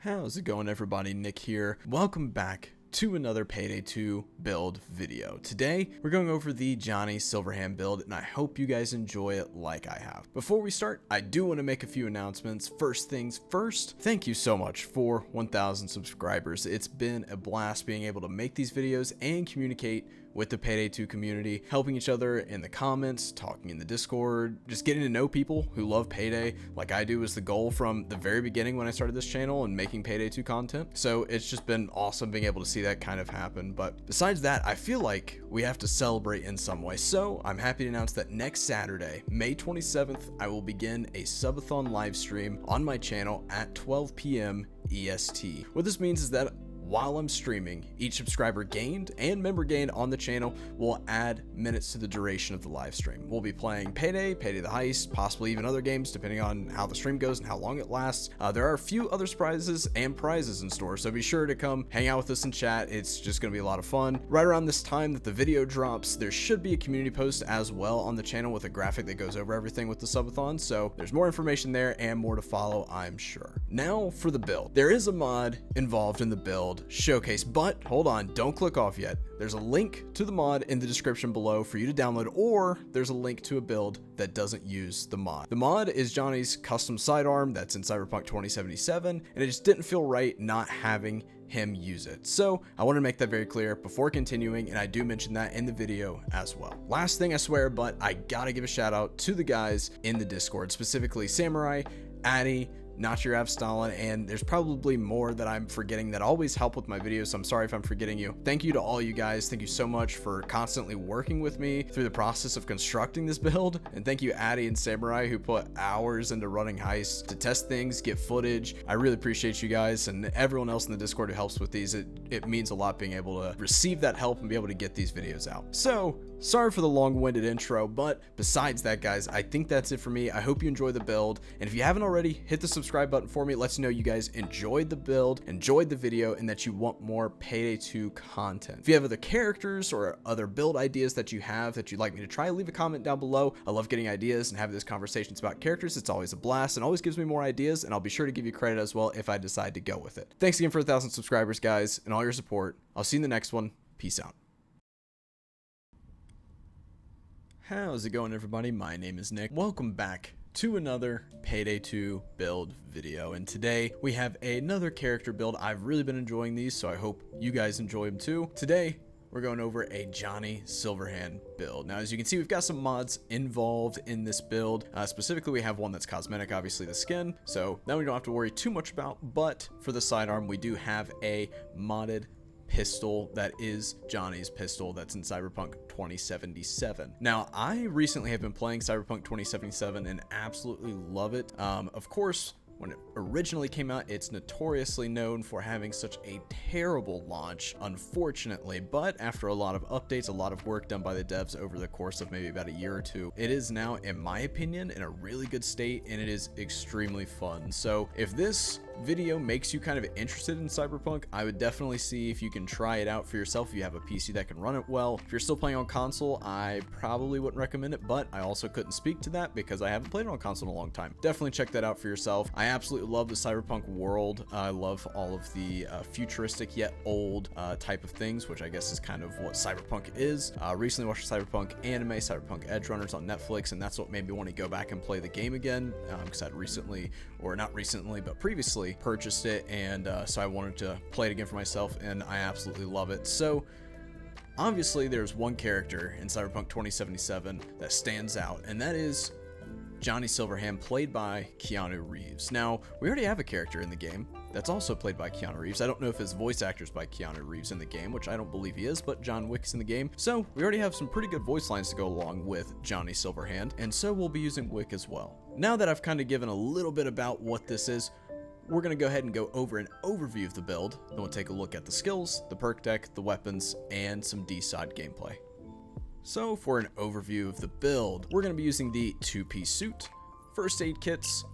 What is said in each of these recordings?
How's it going, everybody? Nick here. Welcome back to another Payday 2 build video. Today we're going over the Johnny Silverhand build, and I hope you guys enjoy it like I have. Before we start, I do want to make a few announcements. First things first, thank you so much for 1,000 subscribers. It's been a blast being able to make these videos and communicate with the Payday 2 community, helping each other in the comments, talking in the Discord, just getting to know people who love Payday like I do is the goal from the very beginning when I started this channel and making Payday 2 content. So it's just been awesome being able to see that kind of happen. But besides that, I feel like we have to celebrate in some way. So I'm happy to announce that next Saturday, May 27th, I will begin a subathon live stream on my channel at 12 p.m. EST. What this means is that while I'm streaming, each subscriber gained and member gained on the channel will add minutes to the duration of the live stream. We'll be playing Payday, Payday the Heist, possibly even other games depending on how the stream goes and how long it lasts. There are a few other surprises and prizes in store, so be sure to come hang out with us and chat. It's just going to be a lot of fun. Right around this time that the video drops, there should be a community post as well on the channel with a graphic that goes over everything with the subathon, so there's more information there and more to follow, I'm sure. Now for the build. There is a mod involved in the build showcase, but hold on, don't click off yet. There's a link to the mod in the description below for you to download, or there's a link to a build that doesn't use the mod. The mod is Johnny's custom sidearm that's in Cyberpunk 2077, and it just didn't feel right not having him use it. So I want to make that very clear before continuing, and I do mention that in the video as well. Last thing I swear, but I gotta give a shout out to the guys in the Discord, specifically Samurai, Addy, Not Your Av Stalin, and there's probably more that I'm forgetting that always help with my videos, so I'm sorry if I'm forgetting you. Thank you to all you guys. Thank you so much for constantly working with me through the process of constructing this build, and thank you Addy and Samurai who put hours into running heists to test things, get footage. I really appreciate you guys and everyone else in the Discord who helps with these. It means a lot being able to receive that help and be able to get these videos out. So sorry for the long-winded intro, but besides that, guys, I think that's it for me. I hope you enjoy the build, and if you haven't already, hit the subscribe button for me. It lets you know you guys enjoyed the build, enjoyed the video, and that you want more Payday 2 content. If you have other characters or other build ideas that you have that you'd like me to try, leave a comment down below. I love getting ideas and having these conversations about characters. It's always a blast and always gives me more ideas, and I'll be sure to give you credit as well if I decide to go with it. Thanks again for 1,000 subscribers, guys, and all your support. I'll see you in the next one. Peace out. How's it going, everybody? My name is Nick. Welcome back to another Payday 2 build video, and today we have another character build. I've really been enjoying these, so I hope you guys enjoy them too. Today we're going over a Johnny Silverhand build. Now, as you can see, we've got some mods involved in this build. Specifically, we have one that's cosmetic, obviously the skin, so that we don't have to worry too much about. But for the sidearm, we do have a modded pistol that is Johnny's pistol that's in Cyberpunk 2077. Now, I recently have been playing Cyberpunk 2077 and absolutely love it. Of course, when it originally came out, it's notoriously known for having such a terrible launch, unfortunately, but after a lot of updates, a lot of work done by the devs over the course of maybe about a year or two, it is now, in my opinion, in a really good state, and it is extremely fun. So if this video makes you kind of interested in Cyberpunk, I would definitely see if you can try it out for yourself if you have a PC that can run it well. If you're still playing on console, I probably wouldn't recommend it, but I also couldn't speak to that because I haven't played it on console in a long time. Definitely check that out for yourself. I absolutely love the Cyberpunk world. I love all of the futuristic yet old type of things, which I guess is kind of what Cyberpunk is. Recently watched the Cyberpunk anime, Cyberpunk Edge Runners on Netflix, and that's what made me want to go back and play the game again, because I'd recently, or not recently, but previously purchased it, and so I wanted to play it again for myself, and I absolutely love it. So obviously there's one character in Cyberpunk 2077 that stands out, and that is Johnny Silverhand, played by Keanu Reeves. Now, we already have a character in the game that's also played by Keanu Reeves. I don't know if his voice actor's by Keanu Reeves in the game, which I don't believe he is, but John Wick's in the game. So we already have some pretty good voice lines to go along with Johnny Silverhand, and so we'll be using Wick as well. Now that I've kind of given a little bit about what this is, we're going to go ahead and go over an overview of the build. Then we'll take a look at the skills, the perk deck, the weapons, and some DSOD gameplay. So for an overview of the build, we're going to be using the two-piece suit, first aid kits,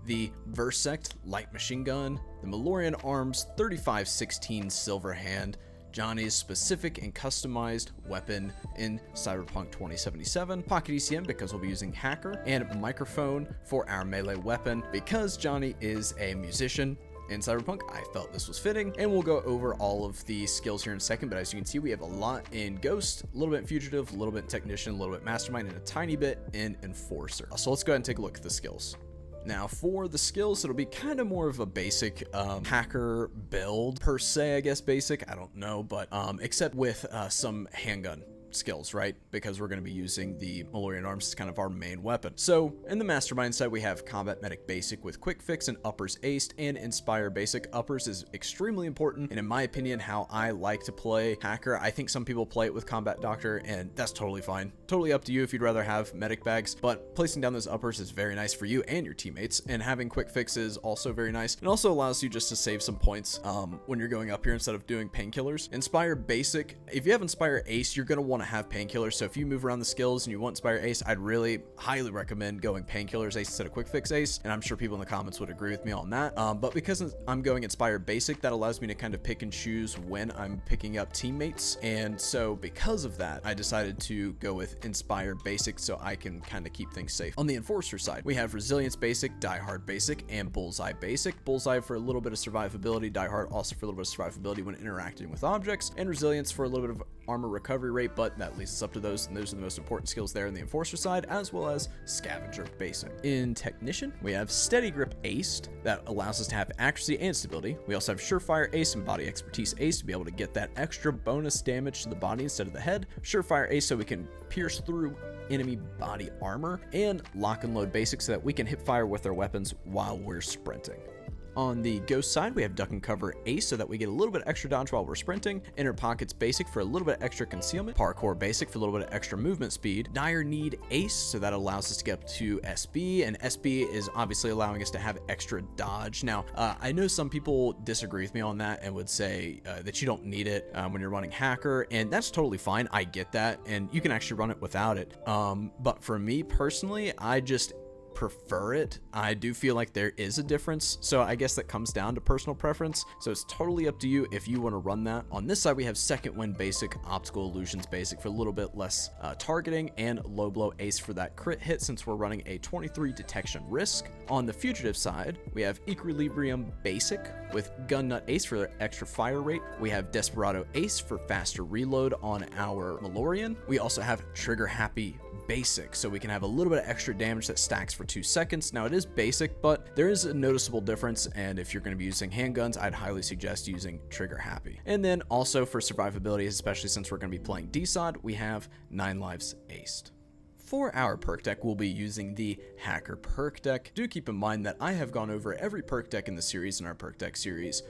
the Versect light machine gun, the Malorian Arms 3516 Silverhand, Johnny's specific and customized weapon in Cyberpunk 2077, Pocket ECM because we'll be using Hacker, and microphone for our melee weapon because Johnny is a musician in Cyberpunk, I felt this was fitting, and we'll go over all of the skills here in a second. But as you can see, we have a lot in Ghost, a little bit in Fugitive, a little bit in Technician, a little bit Mastermind, and a tiny bit in Enforcer. So let's go ahead and take a look at the skills. Now for the skills, it'll be kind of more of a basic hacker build per se, I guess. Basic, I don't know, but except with some handgun skills, right? Because we're going to be using the Malorian arms as kind of our main weapon. So in the Mastermind side, we have Combat Medic Basic with Quick Fix and Uppers Aced, and Inspire Basic. Uppers is extremely important, and in my opinion, how I like to play Hacker. I think some people play it with Combat Doctor, and that's totally fine. Totally up to you if you'd rather have medic bags, but placing down those uppers is very nice for you and your teammates, and having Quick Fix is also very nice. It also allows you just to save some points when you're going up here instead of doing painkillers. Inspire Basic, if you have Inspire Ace, you're going to want to have painkillers. So if you move around the skills and you want Inspire Ace, I'd really highly recommend going painkillers Ace instead of Quick Fix Ace, and I'm sure people in the comments would agree with me on that. But because I'm going Inspire Basic, that allows me to kind of pick and choose when I'm picking up teammates, and so because of that, I decided to go with Inspire Basic so I can kind of keep things safe. On the Enforcer side, we have Resilience Basic, Die Hard Basic, and Bullseye Basic. Bullseye for a little bit of survivability, Die Hard also for a little bit of survivability when interacting with objects, and Resilience for a little bit of armor recovery rate, but that leads us up to those, and those are the most important skills there in the Enforcer side, as well as Scavenger Basic. In Technician, we have Steady Grip Aced, that allows us to have accuracy and stability. We also have Surefire Ace and Body Expertise Ace to be able to get that extra bonus damage to the body instead of the head. Surefire Ace so we can pierce through enemy body armor, and Lock and Load Basic so that we can hip fire with our weapons while we're sprinting. On the Ghost side, we have Duck and Cover Ace so that we get a little bit extra dodge while we're sprinting, Inner Pockets Basic for a little bit extra concealment, Parkour Basic for a little bit of extra movement speed, Dire Need Ace so that allows us to get up to SB, and SB is obviously allowing us to have extra dodge. Now, I know some people disagree with me on that and would say that you don't need it when you're running Hacker, and that's totally fine. I get that, and you can actually run it without it. But for me personally, I just prefer it. I do feel like there is a difference, so I guess that comes down to personal preference, so it's totally up to you if you want to run that. On this side, we have Second Wind Basic, Optical Illusions Basic for a little bit less targeting, and Low Blow Ace for that crit hit since we're running a 23 detection risk. On the Fugitive side, we have Equilibrium Basic with Gun Nut Ace for extra fire rate. We have Desperado Ace for faster reload on our Malorian. We also have Trigger Happy Basic, so we can have a little bit of extra damage that stacks for 2 seconds. Now, it is basic, but there is a noticeable difference, and if you're going to be using handguns, I'd highly suggest using Trigger Happy. And then also for survivability, especially since we're going to be playing DSOD, we have 9 Lives Aced. For our perk deck, we'll be using the Hacker perk deck. Do keep in mind that I have gone over every perk deck in the series in our perk deck series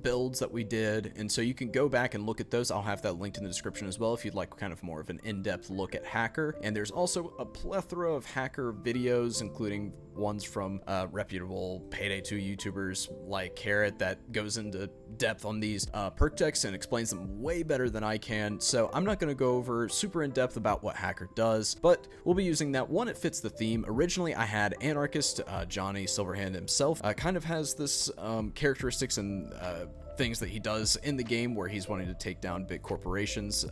builds that we did, and so you can go back and look at those. I'll have that linked in the description as well if you'd like kind of more of an in-depth look at Hacker. And there's also a plethora of Hacker videos, including ones from reputable Payday 2 YouTubers like Carrot that goes into depth on these perk decks and explains them way better than I can. So I'm not going to go over super in depth about what Hacker does, but we'll be using that one. It fits the theme. Originally, I had Anarchist. Johnny Silverhand himself kind of has this characteristics and things that he does in the game where he's wanting to take down big corporations,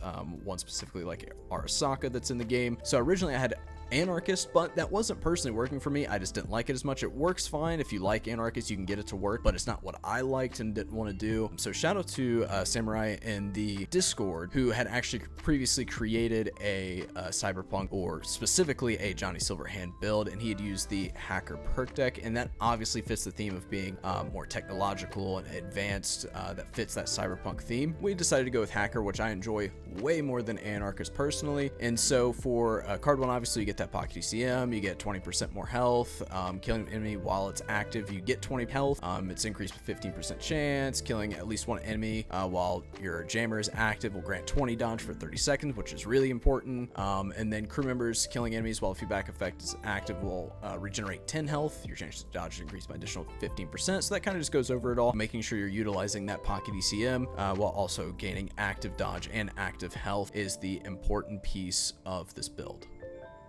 one specifically like Osaki that's in the game. So originally I had Anarchist, but that wasn't personally working for me. I just didn't like it as much. It works fine. If you like Anarchist, you can get it to work, but it's not what I liked and didn't want to do. So shout out to Samurai in the Discord who had actually previously created a Cyberpunk, or specifically a Johnny Silverhand build, and he had used the Hacker perk deck, and that obviously fits the theme of being more technological and advanced, that fits that Cyberpunk theme. We decided to go with Hacker, which I enjoy way more than Anarchist personally, and so for card 1, obviously you get that pocket ECM, you get 20% more health, killing an enemy while it's active, you get 20 health, it's increased 15% chance, killing at least one enemy while your jammer is active will grant 20 dodge for 30 seconds, which is really important, and then crew members killing enemies while feedback effect is active will regenerate 10 health, your chance to dodge is increased by additional 15%, so that kind of just goes over it all, making sure you're utilizing that pocket ECM while also gaining active dodge and active health is the important piece of this build.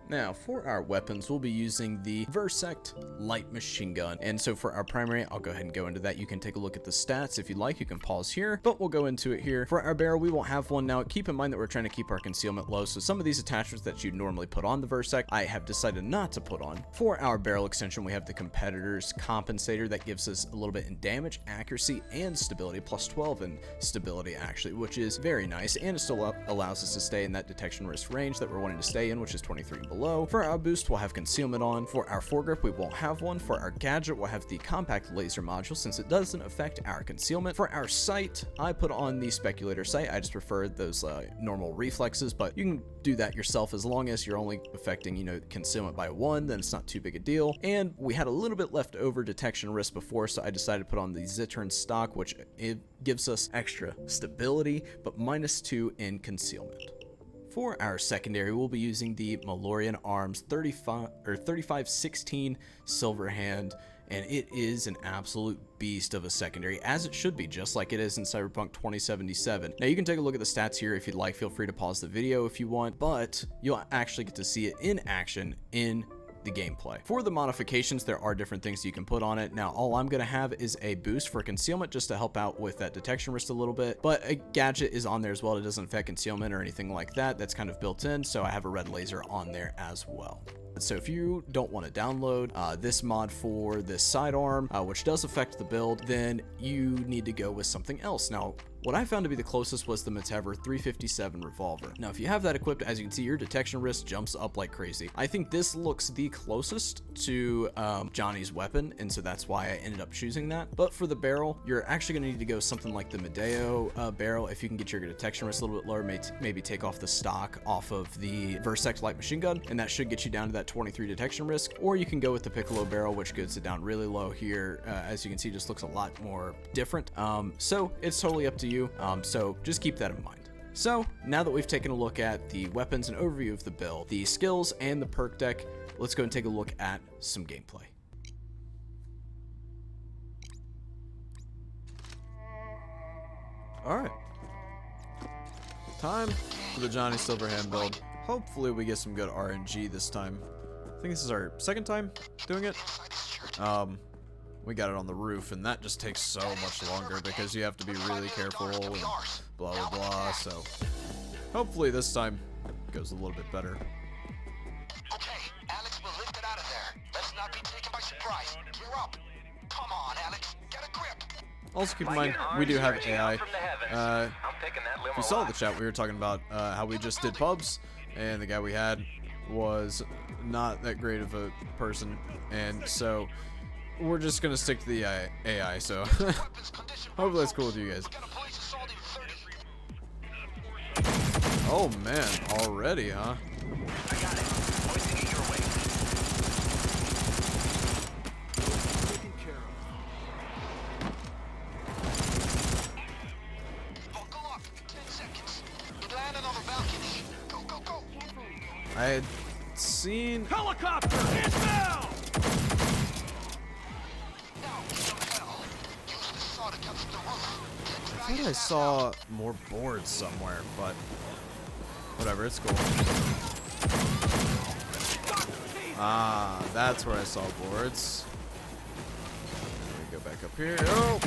Now, for our weapons, we'll be using the Versect light machine gun. And so for our primary, I'll go ahead and go into that. You can take a look at the stats if you'd like. You can pause here, but we'll go into it here. For our barrel, we won't have one. Now, keep in mind that we're trying to keep our concealment low, so some of these attachments that you'd normally put on the Versect, I have decided not to put on. For our barrel extension, we have the Competitor's Compensator that gives us a little bit in damage, accuracy, and stability, plus 12 in stability, actually, which is very nice, and it still allows us to stay in that detection risk range that we're wanting to stay in, which is 23 and below. For our boost, we'll have concealment on. For our foregrip, we won't have one. For our gadget, we'll have the compact laser module since it doesn't affect our concealment. For our sight, I put on the speculator sight. I just prefer those normal reflexes, but you can do that yourself as long as you're only affecting, you know, concealment by 1, then it's not too big a deal. And we had a little bit left over detection risk before, so I decided to put on the Zittern stock, which it gives us extra stability, but -2 in concealment. For our secondary, we'll be using the Malorian Arms 3516 Silverhand, and it is an absolute beast of a secondary, as it should be, just like it is in Cyberpunk 2077. Now, you can take a look at the stats here if you'd like. Feel free to pause the video if you want, but you'll actually get to see it in action in the gameplay. For the modifications, there are different things you can put on it. Now, all I'm going to have is a boost for concealment just to help out with that detection risk a little bit, but a gadget is on there as well. It doesn't affect concealment or anything like that. That's kind of built in, so I have a red laser on there as well. So if you don't want to download this mod for this sidearm, which does affect the build, then you need to go with something else. Now, what I found to be the closest was the Matever 357 Revolver. Now, if you have that equipped, as you can see, your detection risk jumps up like crazy. I think this looks the closest to Johnny's weapon, and so that's why I ended up choosing that. But for the barrel, you're actually going to need to go something like the Medeo barrel. If you can get your detection risk a little bit lower, maybe take off the stock off of the Versect light machine gun, and that should get you down to that 23 detection risk. Or you can go with the Piccolo barrel, which gets it down really low here. As you can see, just looks a lot more different. So it's totally up to you. So just keep that in mind. So now that we've taken a look at the weapons and overview of the build, the skills, and the perk deck, let's go and take a look at some gameplay. All right, time for the Johnny Silverhand build. Hopefully we get some good RNG this time. I think this is our second time doing it. We got it on the roof, and that just takes so much longer because you have to be really careful and blah, blah, blah. So hopefully this time it goes a little bit better. Okay, Alex will lift it out of there. Let's not be taken by surprise. You're up. Come on, Alex. Get a grip. Also keep in mind, we do have AI. If you saw the chat, we were talking about how we just did pubs, and the guy we had was not that great of a person, and so we're just gonna stick to the AI, so hopefully that's cool with you guys. Oh man, already, huh? I got it. Pointing it your way. Taken care of. Buckle up. 10 seconds. It landed on the balcony. Go, go, go. I had seen Helicopter inbound. I think I saw more boards somewhere, but whatever, it's cool. Ah, that's where I saw boards. Let me go back up here. Oh!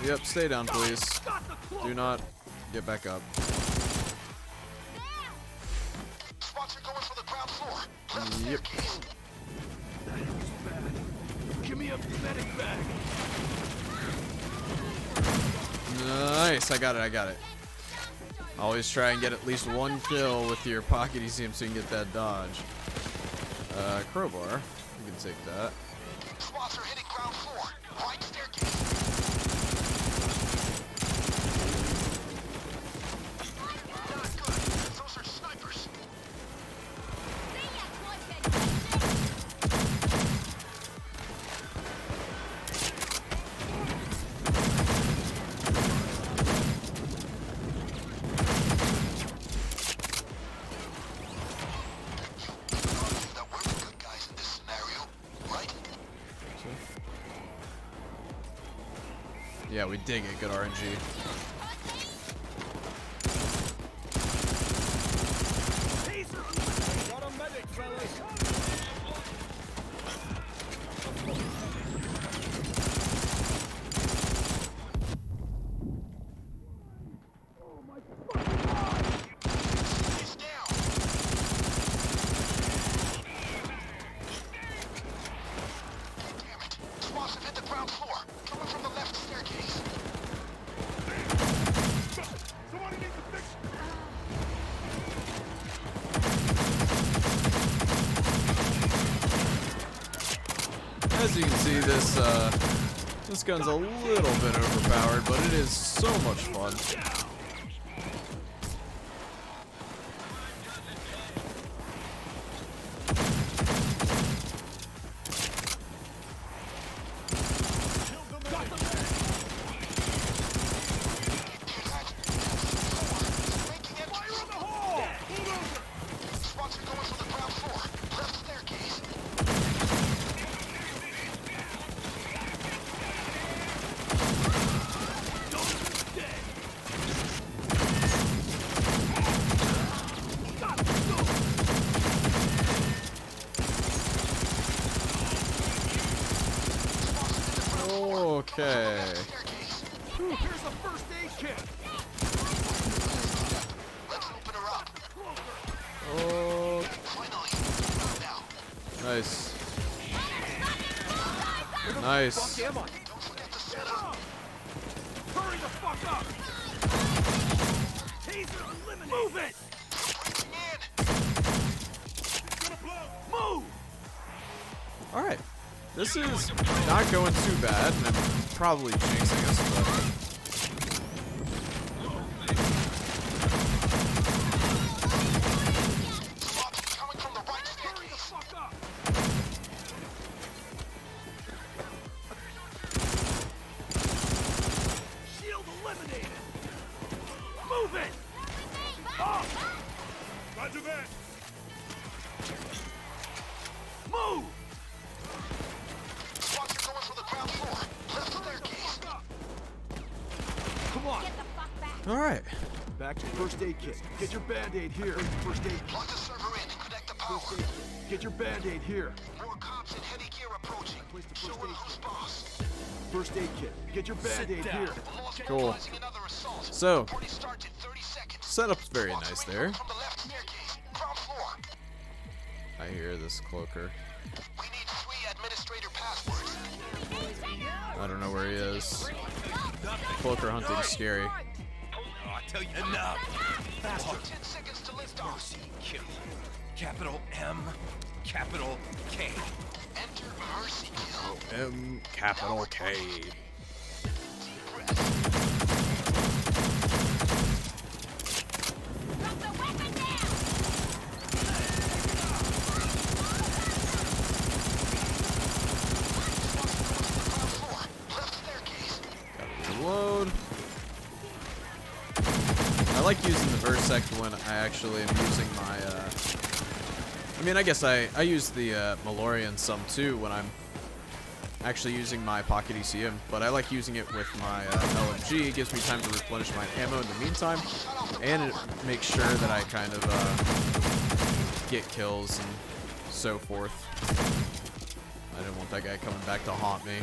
Yep, stay down, please. Do not get back up. Yep. Give me a medic bag. Nice, I got it. Always try and get at least one kill with your pocket ECM so you can get that dodge. Crowbar, you can take that. Squads are hitting ground floor. Right staircase. Not good. Those are snipers. Yeah, we did get good RNG. Got him. this this gun's a little bit overpowered, but it is so much fun. Okay. Here's a first aid kit. Let's open her up. Oh, Finally. Now. nice. Nice. Am I? Don't forget the Get center. up! Hurry the fuck up! Taser eliminated! Move it! Breaking in. Move! All right. This is not going too bad, and I'm probably jinxing us, but Coming from the right Hurry the staircase. fuck up! Shield eliminated! Move it! Up! Roger that! Move! Spots are going for the ground floor. Left staircase. Come on! all right. Back to first aid kit. Get your band-aid here. First aid Plug the server in and connect the power. First aid kit. Get your band-aid here. More cops in heavy gear approaching. Place the Show first them aid who's kit. boss. First aid kit. Get your band-aid here. The law's Cool. organizing another assault. So, Party starts in 30 seconds. setup's very Spots nice are there. incoming from the left staircase. Ground floor. I hear this cloaker. We need 3 administrator passwords. I don't know where he is. Cloaker hunting's scary. I tell you enough. 10 seconds to lift off. Mercy kill. Capital M, capital K. Enter Mercy Kill. M capital K. Left staircase. Gotta reload. I like using the Versect when I actually am using my, I mean, I guess I use the Malorian some too when I'm actually using my Pocket ECM, but I like using it with my LMG. It gives me time to replenish my ammo in the meantime, and it makes sure that I kind of get kills and so forth. I didn't want that guy coming back to haunt me.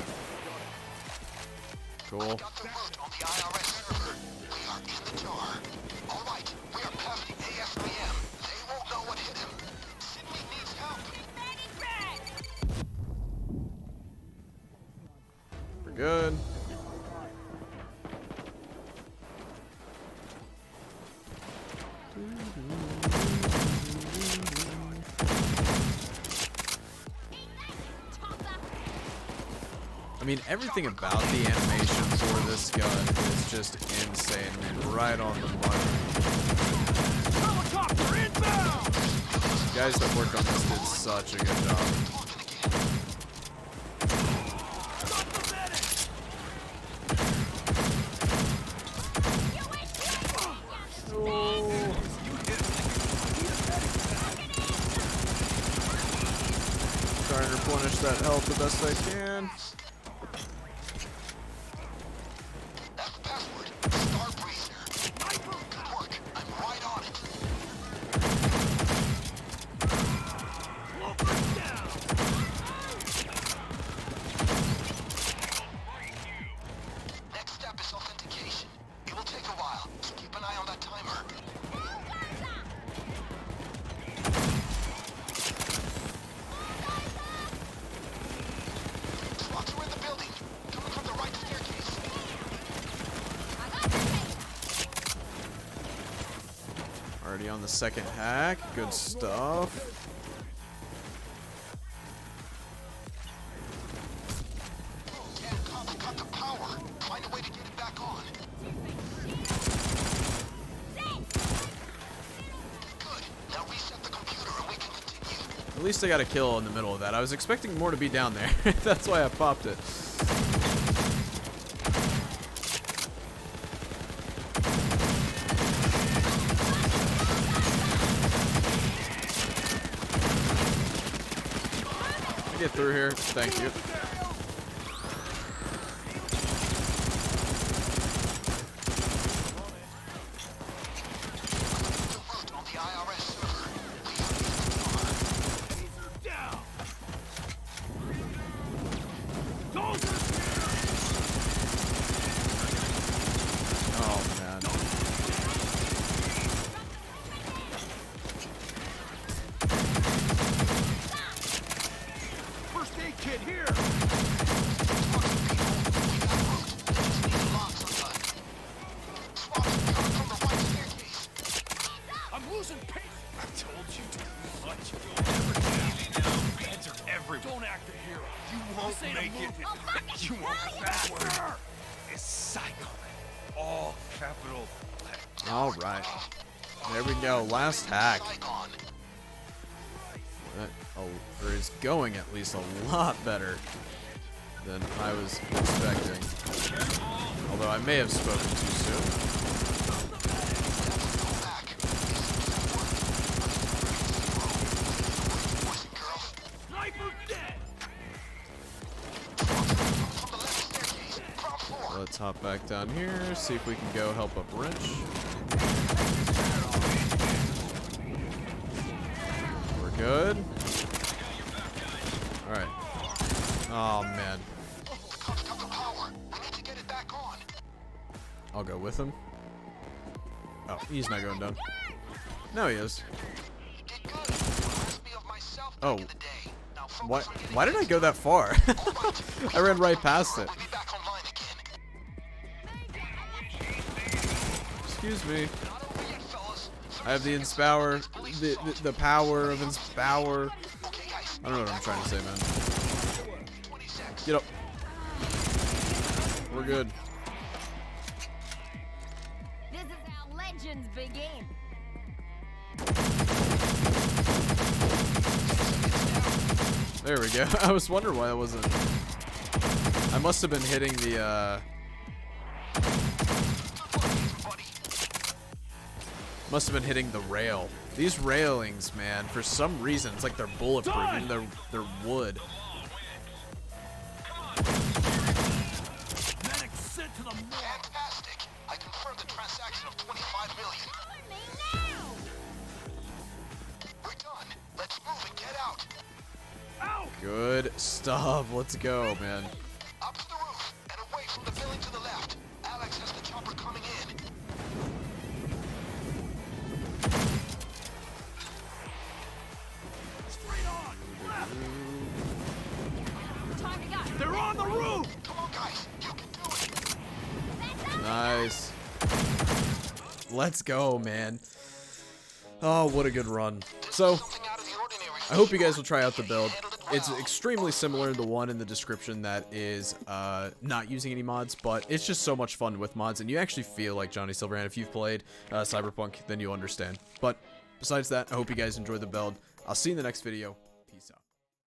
Cool. Got the root on the IRS server. We are in the jar. All right, we are past the AFBM. They won't know what hit him. Sydney needs help. We're good. I mean, everything about the animation for this gun is just insane. I mean, right on the money. Helicopter inbound! Guys that worked on this did such a good job. Stop the medic! Trying to replenish that health the best I can. That's the password. Star Breather. Good work. I'm right on it. Cloaker down! Next step is authentication. It will take a while, so keep an eye on that timer. Spots are in the building. Coming from the right staircase. Already on the second hack. Good stuff. At least I got a kill in the middle of that. I was expecting more to be down there. That's why I popped it. Get through here. Thank you. Oh man. First aid kit here. I'm losing pace. I told you too much. You'll never get me now. Beds are everywhere. Don't act a hero. You won't make it. You won't faster. It's Psycho. All capital. All right. There we go. Last hack. Or is going at least a lot better than I was expecting. Although I may have spoken too soon. Let's hop back down here, see if we can go help up Wrench. We're good. Alright. Oh man. I'll go with him. Oh, he's not going down. No, he is. Oh. Why did I go that far? I ran right past it. Excuse me. I have the Inspower, the power of Inspower. I don't know what I'm trying to say, man. Get up. We're good. This is how legends begin. There we go. I was wondering why I wasn't. I must have been hitting the, must have been hitting the rail. These railings, man, for some reason, it's like they're bulletproof and they're wood. Fantastic! I confirmed the transaction of 25 million. We're done. Let's move and get out. Good stuff. Let's go, man. Up to the roof and away from the building to the left. Alex has the chopper coming in. Straight on. Left. Time to go. They're on the roof. Come on, guys. You can do it. Nice. Let's go, man. Oh, what a good run. So, Something out of the ordinary. I hope you guys will try out the build. It's extremely similar to the one in the description that is not using any mods, but it's just so much fun with mods, and you actually feel like Johnny Silverhand. If you've played Cyberpunk, then you'll understand. But besides that, I hope you guys enjoy the build. I'll see you in the next video.